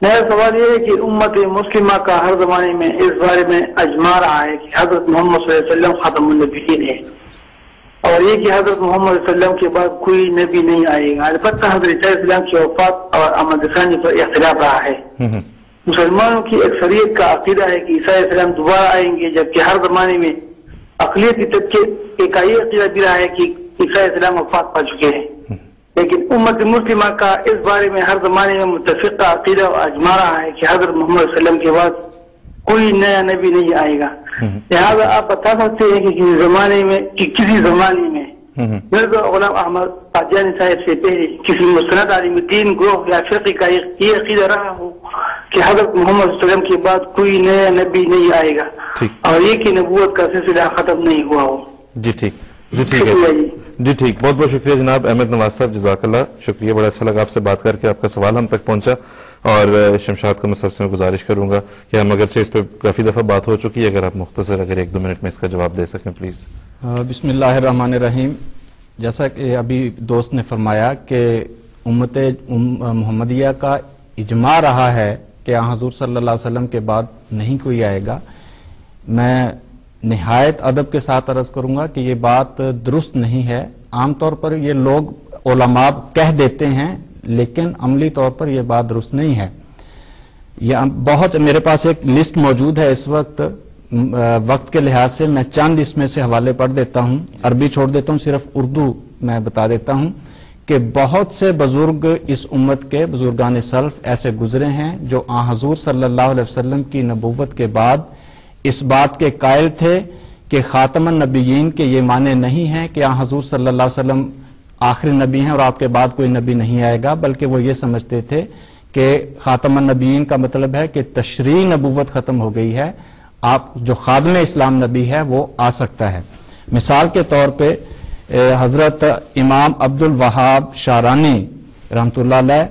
میرا سوال یہ ہے کہ امت مسلمہ کا ہر زمانے میں اس بارے میں اجماع رہا ہے کہ حضرت محمد صلی اللہ علیہ وسلم خاتم النبیین ہے، اور یہ کہ حضرت محمد صلی اللہ علیہ وسلم کے بعد کوئی نبی نہیں آئے گا۔ البتہ حضرت عیسیٰ علیہ السلام کی وفات اور آمد ثانی پر اختلاف رہا ہے۔ مسلمانوں کی اکثریت کا عقیدہ ہے کہ عیسیٰ علیہ السلام دوبارہ آئیں گے، جبکہ ہر زمانے میں اقلیتی طبقے کا یہ عقیدہ بھی رہا ہے کہ عیسیٰ علیہ السلام وفات پا چکے ہیں۔ لیکن امت مسلمہ کا اس بارے میں ہر زمانے میں متفقہ عقیدہ اور اجماع رہا ہے کہ حضرت محمد صلی اللہ علیہ وسلم کے بعد کوئی نیا نبی نہیں آئے گا۔ لہٰذا آپ بتا سکتے ہیں کہ کسی زمانے میں مرزا غلام احمد قادیانی صاحب سے پہلے کسی مستند عالم دین گروہ یا فرقے کا یہ عقیدہ رہا ہو کہ حضرت محمد صلی اللہ علیہ وسلم کے بعد کوئی نیا نبی نہیں آئے گا اور یہ کہ نبوت کا سلسلہ ختم نہیں ہوا ہو؟ جی ٹھیک ہے جی ٹھیک، بہت بہت شکریہ جناب احمد نواز صاحب، جزاک اللہ، شکریہ، بڑا اچھا لگا آپ سے بات کر کے، آپ کا سوال ہم تک پہنچا۔ اور شمشاد کو میں سب سے گزارش کروں گا کہ ہم اگرچہ اس پہ کافی دفعہ بات ہو چکی ہے، اگر آپ مختصر اگر 1-2 منٹ میں اس کا جواب دے سکیں پلیز۔ بسم اللہ الرحمن الرحیم۔ جیسا کہ ابھی دوست نے فرمایا کہ امت محمدیہ کا اجماع رہا ہے کہ حضور صلی اللہ علیہ وسلم کے بعد نہیں کوئی آئے گا، میں نہایت ادب کے ساتھ عرض کروں گا کہ یہ بات درست نہیں ہے۔ عام طور پر یہ لوگ علماء کہہ دیتے ہیں، لیکن عملی طور پر یہ بات درست نہیں ہے۔ یہ بہت میرے پاس ایک لسٹ موجود ہے اس وقت کے لحاظ سے میں چند اس میں سے حوالے پڑھ دیتا ہوں، عربی چھوڑ دیتا ہوں، صرف اردو میں بتا دیتا ہوں کہ بہت سے بزرگ اس امت کے بزرگان سلف ایسے گزرے ہیں جو حضور صلی اللہ علیہ وسلم کی نبوت کے بعد اس بات کے قائل تھے کہ خاتم النبیین کے یہ معنی نہیں ہیں کہ حضور صلی اللہ علیہ وسلم آخری نبی ہیں اور آپ کے بعد کوئی نبی نہیں آئے گا، بلکہ وہ یہ سمجھتے تھے کہ خاتم النبیین کا مطلب ہے کہ تشریع نبوت ختم ہو گئی ہے، آپ جو خادم اسلام نبی ہے وہ آ سکتا ہے۔ مثال کے طور پہ حضرت امام عبد الوہاب شارانی رحمۃ اللہ علیہ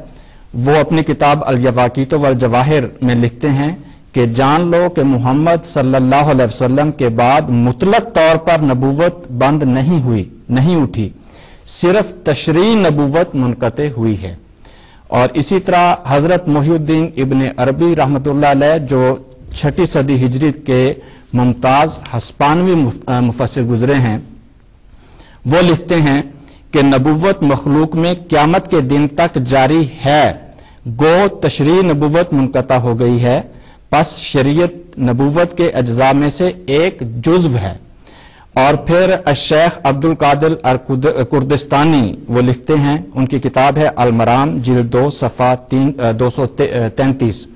وہ اپنی کتاب الیواقیت والجواہر میں لکھتے ہیں کہ جان لو کہ محمد صلی اللہ علیہ وسلم کے بعد مطلق طور پر نبوت بند نہیں اٹھی، صرف تشریع نبوت منقطع ہوئی ہے۔ اور اسی طرح حضرت محی الدین ابن عربی رحمۃ اللہ علیہ جو 6 صدی ہجری کے ممتاز ہسپانوی مفسر گزرے ہیں، وہ لکھتے ہیں کہ نبوت مخلوق میں قیامت کے دن تک جاری ہے، گو تشریع نبوت منقطع ہو گئی ہے، پس شریعت نبوت کے اجزاء میں سے ایک جزو ہے۔ اور پھر الشیخ عبد القادر کردستانی وہ لکھتے ہیں، ان کی کتاب ہے المرام جلد 2 صفحہ 233،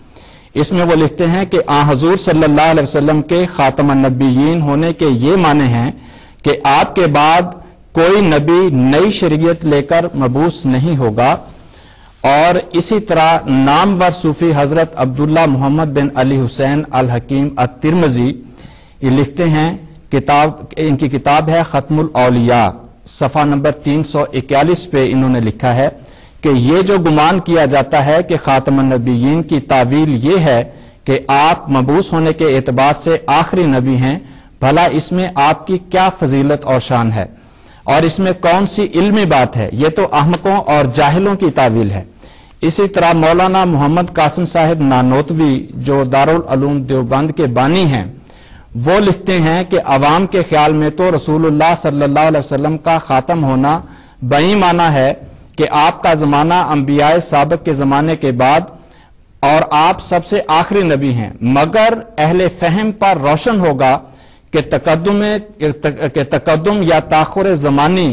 اس میں وہ لکھتے ہیں کہ حضور صلی اللہ علیہ وسلم کے خاتم النبیین ہونے کے یہ معنی ہیں کہ آپ کے بعد کوئی نبی نئی شریعت لے کر مبعوث نہیں ہوگا۔ اور اسی طرح نامور صوفی حضرت عبداللہ محمد بن علی حسین الحکیم الترمذی یہ لکھتے ہیں، ان کی کتاب ہے ختم الاولیاء، صفحہ نمبر 341 پہ انہوں نے لکھا ہے کہ یہ جو گمان کیا جاتا ہے کہ خاتم النبیین کی تعویل یہ ہے کہ آپ مبعوث ہونے کے اعتبار سے آخری نبی ہیں، بھلا اس میں آپ کی کیا فضیلت اور شان ہے اور اس میں کون سی علمی بات ہے؟ یہ تو احمقوں اور جاہلوں کی تعویل ہے۔ اسی طرح مولانا محمد قاسم صاحب نانوتوی جو دارالعلوم دیوبند کے بانی ہیں، وہ لکھتے ہیں کہ عوام کے خیال میں تو رسول اللہ صلی اللہ علیہ وسلم کا خاتم ہونا بئی معنی ہے کہ آپ کا زمانہ انبیاء سابق کے زمانے کے بعد اور آپ سب سے آخری نبی ہیں، مگر اہل فہم پر روشن ہوگا کہ تقدم یا تاخر زمانی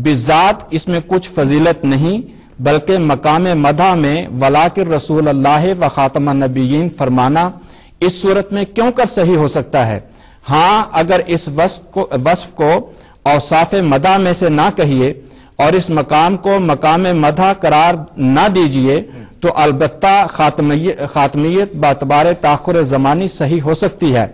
بذات اس میں کچھ فضیلت نہیں، بلکہ مقام مدح میں ولاکن رسول اللہ و خاتم النبیین فرمانا اس صورت میں کیوں کر صحیح ہو سکتا ہے؟ ہاں اگر اس وصف کو اوصاف مدح میں سے نہ کہیے اور اس مقام کو مقام مدح قرار نہ دیجئے تو البتہ خاتمیت باعتبار تاخر زمانی صحیح ہو سکتی ہے،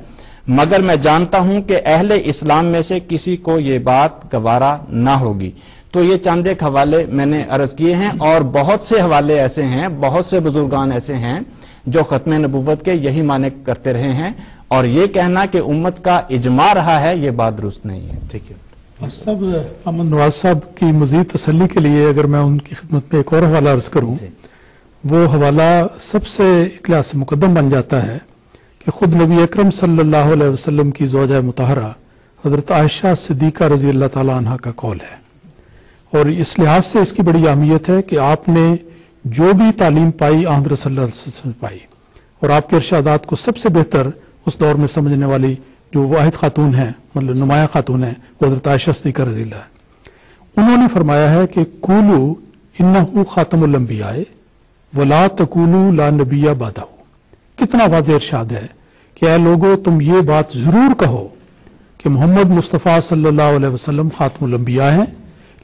مگر میں جانتا ہوں کہ اہل اسلام میں سے کسی کو یہ بات گوارا نہ ہوگی۔ تو یہ چند ایک حوالے میں نے عرض کیے ہیں، اور بہت سے حوالے ایسے ہیں، بہت سے بزرگان ایسے ہیں جو ختم نبوت کے یہی معنی کرتے رہے ہیں، اور یہ کہنا کہ امت کا اجماع رہا ہے یہ بات درست نہیں ہے۔ ٹھیک ہے صاحب، احمد نواز صاحب کی مزید تسلی کے لیے اگر میں ان کی خدمت میں ایک اور حوالہ عرض کروں، وہ حوالہ سب سے ایک لحاظ سے مقدم بن جاتا ہے کہ خود نبی اکرم صلی اللہ علیہ وسلم کی زوجہ مطہرہ حضرت عائشہ صدیقہ رضی اللہ تعالیٰ عنہ کا قول ہے، اور اس لحاظ سے اس کی بڑی اہمیت ہے کہ آپ نے جو بھی تعلیم پائی حضرت صلی اللہ علیہ وسلم سے پائی، اور آپ کے ارشادات کو سب سے بہتر اس دور میں سمجھنے والی جو واحد خاتون ہیں، مطلب نمایاں خاتون ہیں، وہ حضرت عائشہ صدیقہ رضی اللہ ہے۔ انہوں نے فرمایا ہے کہ قولو انہ خاتم الانبیاء ولا تقولو لا نبی بعدہ۔ کتنا واضح ارشاد ہے کہ اے لوگو تم یہ بات ضرور کہو کہ محمد مصطفیٰ صلی اللہ علیہ وسلم خاتم الانبیاء ہیں،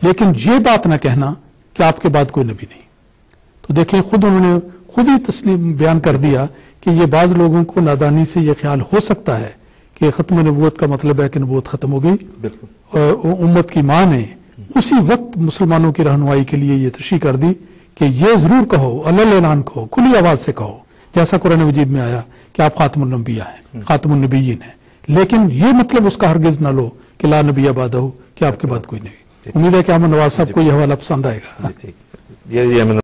لیکن یہ بات نہ کہنا کہ آپ کے بعد کوئی نبی نہیں۔ تو دیکھیں انہوں نے خود ہی تسلیم بیان کر دیا کہ یہ بعض لوگوں کو نادانی سے یہ خیال ہو سکتا ہے کہ ختم نبوت کا مطلب ہے کہ نبوت ختم ہو گئی، اور امت کی ماں نے اسی وقت مسلمانوں کی رہنمائی کے لیے یہ تشریح کر دی کہ یہ ضرور کہو، اعلان کہو، کھلی آواز سے کہو، جیسا قرآن مجید میں آیا کہ آپ خاتم الانبیاء ہیں، خاتم النبیین ہیں، لیکن یہ مطلب اس کا ہرگز نہ لو کہ لا نبی بعدہ، کہ آپ کے بعد کوئی نہیں۔ امید ہے کہ احمد نواز صاحب کو یہ حوالہ پسند آئے گا۔